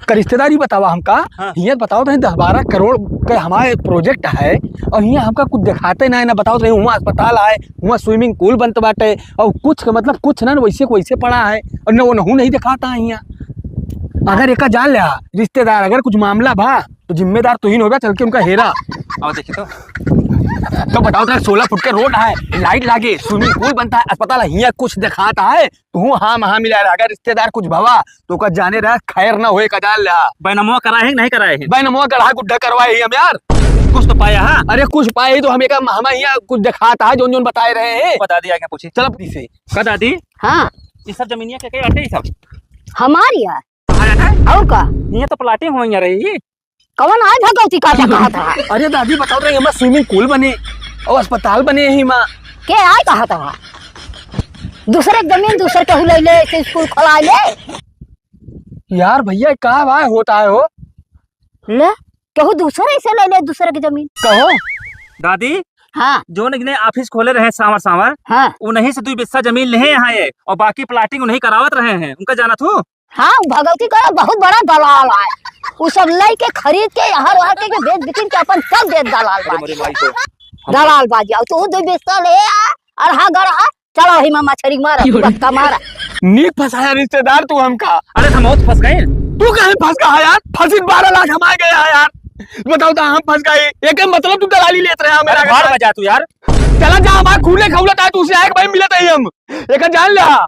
का रिश्तेदारी बतावा हमका। हाँ। हियाँ बताओ तो 10-12 करोड़ के हमारे प्रोजेक्ट है और हियाँ हमका कुछ दिखाते ना बताओ तो वहाँ अस्पताल है, वहाँ स्विमिंग पूल बनते बाटे और कुछ मतलब कुछ ना वैसे को वैसे पड़ा है और न वो नहू नहीं दिखाता है हियाँ। अगर एक जान लिया रिश्तेदार अगर कुछ मामला भा तो जिम्मेदार तू ही होगा, चल के उनका हेरा। अब देखिए तो बताओ तो 16 फुट के रोड है, लाइट लागे, स्विमिंग पूल बनता है, अस्पताल हियाँ कुछ दिखाता है तू हाँ महा मिला। अगर रिश्तेदार कुछ भवा तो का जाने रहा खैर ना होए का जान लिया। बैनमुआ कराए हैं नहीं कराए हैं? बैनमुआ गढ़ा गुड्ढा करवाए हम यार। कुछ तो पाया है? अरे कुछ पाए तो हमें हम यहाँ कुछ दिखाता है जोन जोन बताए रहे हैं। बता दिया क्या पूछी? चलो से का दादी हाँ ये सब जमीनिया के आते ही सब हमारी है है और का ये तो प्लाटिंग हो रही। कौन आए भगवती का कहा था अरे दादी बताओ रहे हमारा स्विमिंग पूल बने और अस्पताल बने ही माँ के आए कहा था दूसरे जमीन दूसरे के ले ले स्कूल खोला ले यार भैया कहा भाई होता है हो ले केहू दूसरे से ले ले दूसरे की जमीन कहो दादी हाँ जो ने ऑफिस खोले रहे सांवर सांवर हाँ उन्हीं से 2 बिस्सा जमीन ले यहाँ ये और बाकी प्लाटिंग उन्हीं करावत रहे हैं। उनका जाना थू हाँ भगवती का बहुत बड़ा दलाल है। वो सब लाई के खरीद के हर हर के बेच बिकिन के अपन सब दे दलाल दलाल बाजी और तू 2 बिस्सा ले और हाँ गड़ा चलो ही मामा मछली मारा बक्का मारा नीक फंसाया रिश्तेदार तू हमका। अरे हम बहुत फंस गए। तू कहीं फंस गया यार, फंसी 12 लाख हमारे गया है यार। बताओ तो हम फंस गए एक मतलब तू दलाली लेते रहे मेरा बाहर बजा तू यार। चला जा हमारे खुले खौलत है तू उसे आए भाई मिलत है हम एक जान लिया।